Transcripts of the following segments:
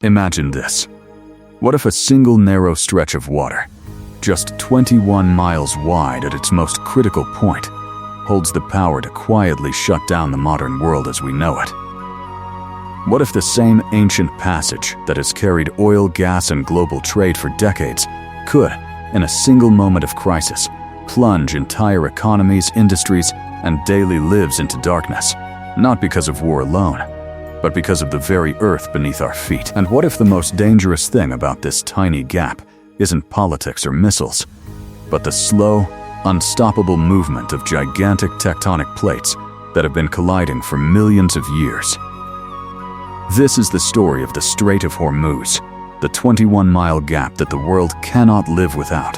Imagine this. What if a single narrow stretch of water, just 21 miles wide at its most critical point, holds the power to quietly shut down the modern world as we know it? What if the same ancient passage that has carried oil, gas, and global trade for decades could, in a single moment of crisis, plunge entire economies, industries, and daily lives into darkness, not because of war alone, but because of the very earth beneath our feet? And what if the most dangerous thing about this tiny gap isn't politics or missiles, but the slow, unstoppable movement of gigantic tectonic plates that have been colliding for millions of years? This is the story of the Strait of Hormuz, the 21-mile gap that the world cannot live without,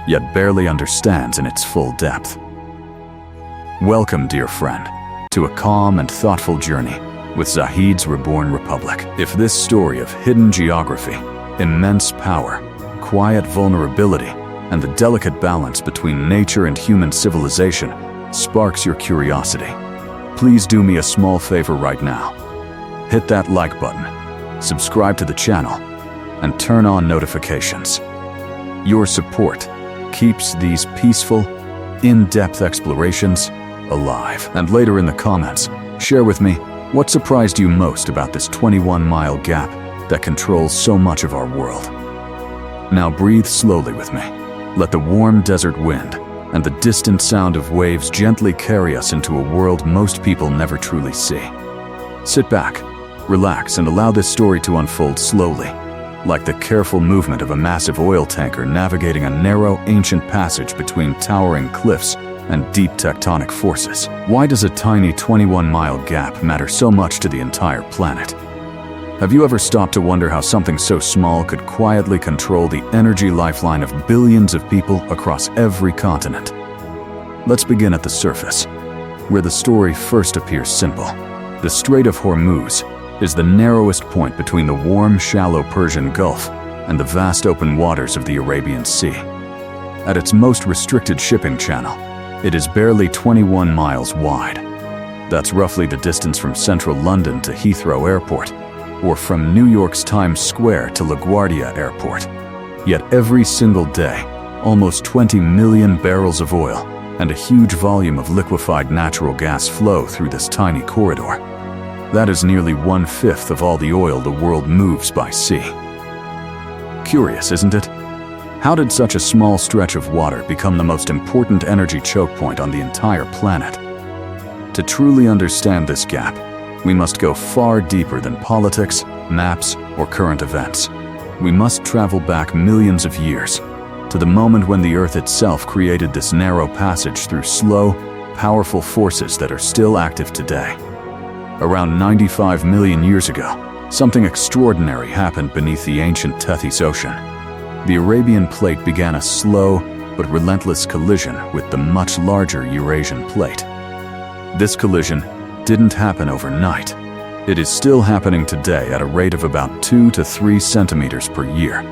yet barely understands in its full depth. Welcome, dear friend, to a calm and thoughtful journey with Zahid's Reborn Republic. If this story of hidden geography, immense power, quiet vulnerability, and the delicate balance between nature and human civilization sparks your curiosity, please do me a small favor right now. Hit that like button, subscribe to the channel, and turn on notifications. Your support keeps these peaceful, in-depth explorations alive. And later in the comments, share with me what surprised you most about this 21-mile gap that controls so much of our world. Now breathe slowly with me. Let the warm desert wind and the distant sound of waves gently carry us into a world most people never truly see. Sit back, relax, and allow this story to unfold slowly, like the careful movement of a massive oil tanker navigating a narrow, ancient passage between towering cliffs and deep tectonic forces. Why does a tiny 21-mile gap matter so much to the entire planet? Have you ever stopped to wonder how something so small could quietly control the energy lifeline of billions of people across every continent? Let's begin at the surface, where the story first appears simple. The Strait of Hormuz is the narrowest point between the warm, shallow Persian Gulf and the vast open waters of the Arabian Sea. At its most restricted shipping channel, it is barely 21 miles wide. That's roughly the distance from central London to Heathrow Airport, or from New York's Times Square to LaGuardia Airport. Yet every single day, almost 20 million barrels of oil and a huge volume of liquefied natural gas flow through this tiny corridor. That is nearly 1/5 of all the oil the world moves by sea. Curious, isn't it? How did such a small stretch of water become the most important energy choke point on the entire planet? To truly understand this gap, we must go far deeper than politics, maps, or current events. We must travel back millions of years, to the moment when the Earth itself created this narrow passage through slow, powerful forces that are still active today. Around 95 million years ago, something extraordinary happened beneath the ancient Tethys Ocean. The Arabian Plate began a slow but relentless collision with the much larger Eurasian Plate. This collision didn't happen overnight. It is still happening today at a rate of about 2 to 3 centimeters per year,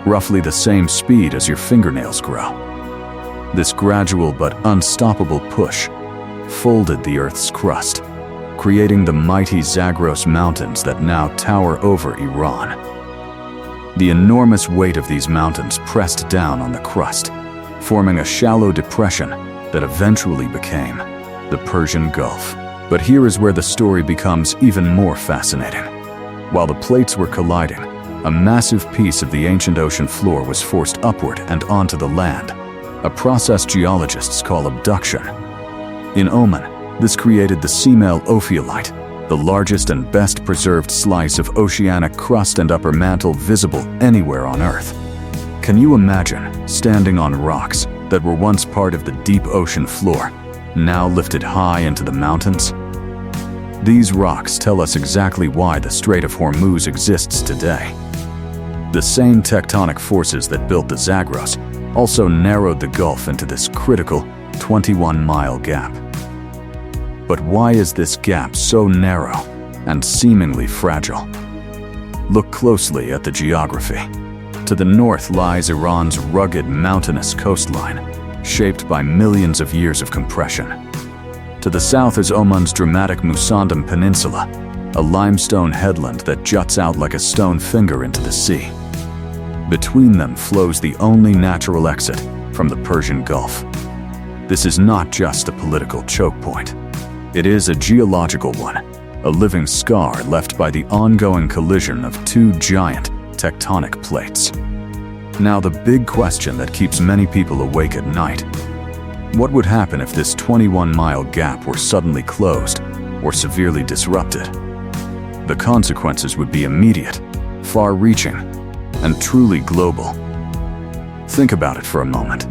roughly the same speed as your fingernails grow. This gradual but unstoppable push folded the Earth's crust, creating the mighty Zagros Mountains that now tower over Iran. The enormous weight of these mountains pressed down on the crust, forming a shallow depression that eventually became the Persian Gulf. But here is where the story becomes even more fascinating. While the plates were colliding, a massive piece of the ancient ocean floor was forced upward and onto the land, a process geologists call abduction. In Oman, this created the Semel Ophiolite, the largest and best preserved slice of oceanic crust and upper mantle visible anywhere on Earth. Can you imagine standing on rocks that were once part of the deep ocean floor, now lifted high into the mountains? These rocks tell us exactly why the Strait of Hormuz exists today. The same tectonic forces that built the Zagros also narrowed the Gulf into this critical 21-mile gap. But why is this gap so narrow and seemingly fragile? Look closely at the geography. To the north lies Iran's rugged, mountainous coastline, shaped by millions of years of compression. To the south is Oman's dramatic Musandam Peninsula, a limestone headland that juts out like a stone finger into the sea. Between them flows the only natural exit from the Persian Gulf. This is not just a political choke point. It is a geological one, a living scar left by the ongoing collision of two giant tectonic plates. Now, the big question that keeps many people awake at night: what would happen if this 21-mile gap were suddenly closed or severely disrupted? The consequences would be immediate, far-reaching, and truly global. Think about it for a moment.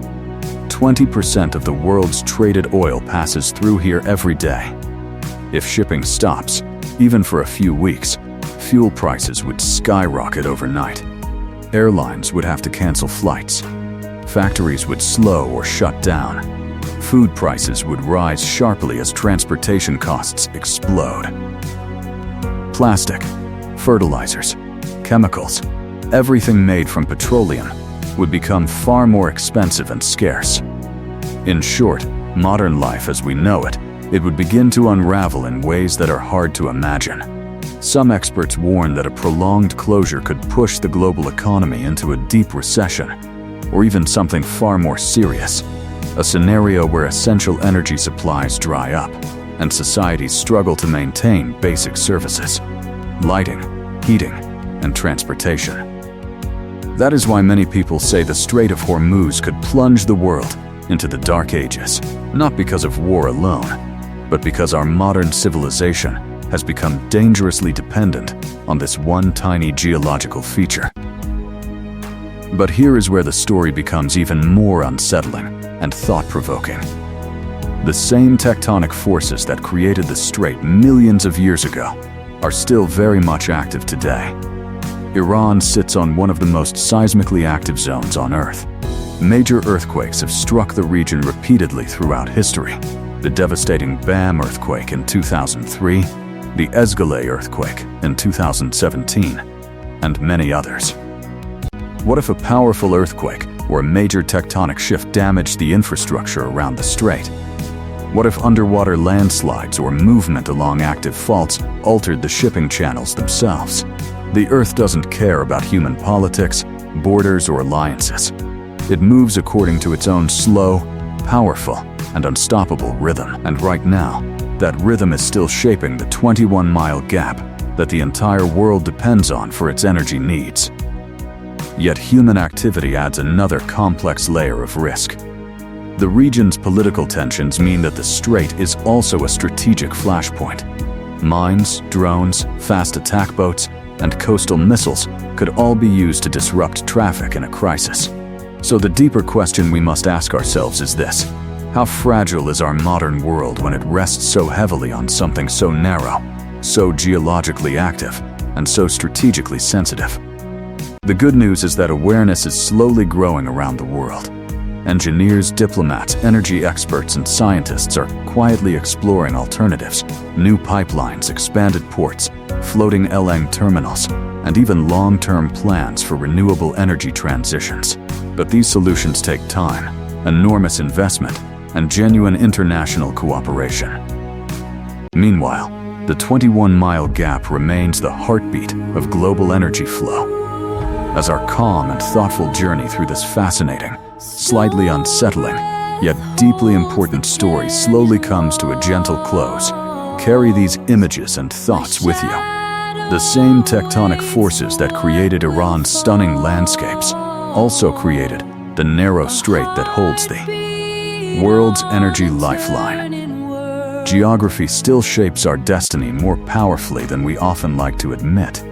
20% of the world's traded oil passes through here every day. If shipping stops, even for a few weeks, fuel prices would skyrocket overnight. Airlines would have to cancel flights. Factories would slow or shut down. Food prices would rise sharply as transportation costs explode. Plastic, fertilizers, chemicals, everything made from petroleum would become far more expensive and scarce. In short, modern life as we know it would begin to unravel in ways that are hard to imagine. Some experts warn that a prolonged closure could push the global economy into a deep recession, or even something far more serious, a scenario where essential energy supplies dry up and societies struggle to maintain basic services: lighting, heating, and transportation. That is why many people say the Strait of Hormuz could plunge the world into the Dark Ages, not because of war alone, but because our modern civilization has become dangerously dependent on this one tiny geological feature. But here is where the story becomes even more unsettling and thought-provoking. The same tectonic forces that created the strait millions of years ago are still very much active today. Iran sits on one of the most seismically active zones on Earth. Major earthquakes have struck the region repeatedly throughout history. The devastating Bam earthquake in 2003, the Escalay earthquake in 2017, and many others. What if a powerful earthquake or a major tectonic shift damaged the infrastructure around the strait? What if underwater landslides or movement along active faults altered the shipping channels themselves? The Earth doesn't care about human politics, borders, or alliances. It moves according to its own slow, powerful, and unstoppable rhythm. And right now, that rhythm is still shaping the 21-mile gap that the entire world depends on for its energy needs. Yet human activity adds another complex layer of risk. The region's political tensions mean that the strait is also a strategic flashpoint. Mines, drones, fast attack boats, and coastal missiles could all be used to disrupt traffic in a crisis. So the deeper question we must ask ourselves is this: how fragile is our modern world when it rests so heavily on something so narrow, so geologically active, and so strategically sensitive? The good news is that awareness is slowly growing around the world. Engineers, diplomats, energy experts, and scientists are quietly exploring alternatives: new pipelines, expanded ports, floating LNG terminals, and even long-term plans for renewable energy transitions. But these solutions take time, enormous investment, and genuine international cooperation. Meanwhile, the 21-mile gap remains the heartbeat of global energy flow. As our calm and thoughtful journey through this fascinating, slightly unsettling, yet deeply important story slowly comes to a gentle close, carry these images and thoughts with you. The same tectonic forces that created Iran's stunning landscapes also created the narrow strait that holds the world's energy lifeline. Geography still shapes our destiny more powerfully than we often like to admit.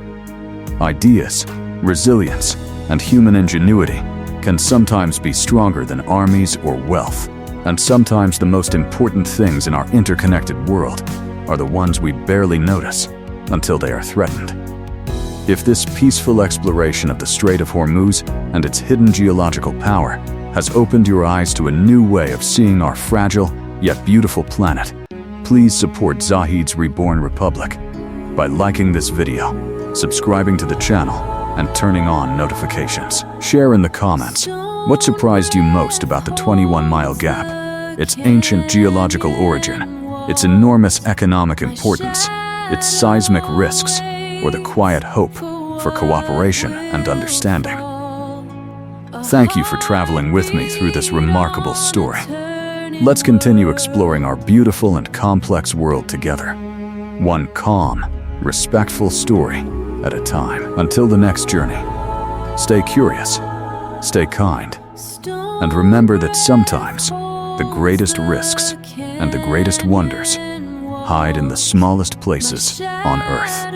Ideas, resilience, and human ingenuity can sometimes be stronger than armies or wealth, and sometimes the most important things in our interconnected world are the ones we barely notice until they are threatened. If this peaceful exploration of the Strait of Hormuz and its hidden geological power has opened your eyes to a new way of seeing our fragile yet beautiful planet, please support Zahid's Reborn Republic by liking this video, subscribing to the channel, and turning on notifications. Share in the comments what surprised you most about the 21-mile gap: its ancient geological origin, its enormous economic importance, its seismic risks, or the quiet hope for cooperation and understanding. Thank you for traveling with me through this remarkable story. Let's continue exploring our beautiful and complex world together, one calm, respectful story at a time. Until the next journey, stay curious, stay kind, and remember that sometimes the greatest risks and the greatest wonders hide in the smallest places on Earth.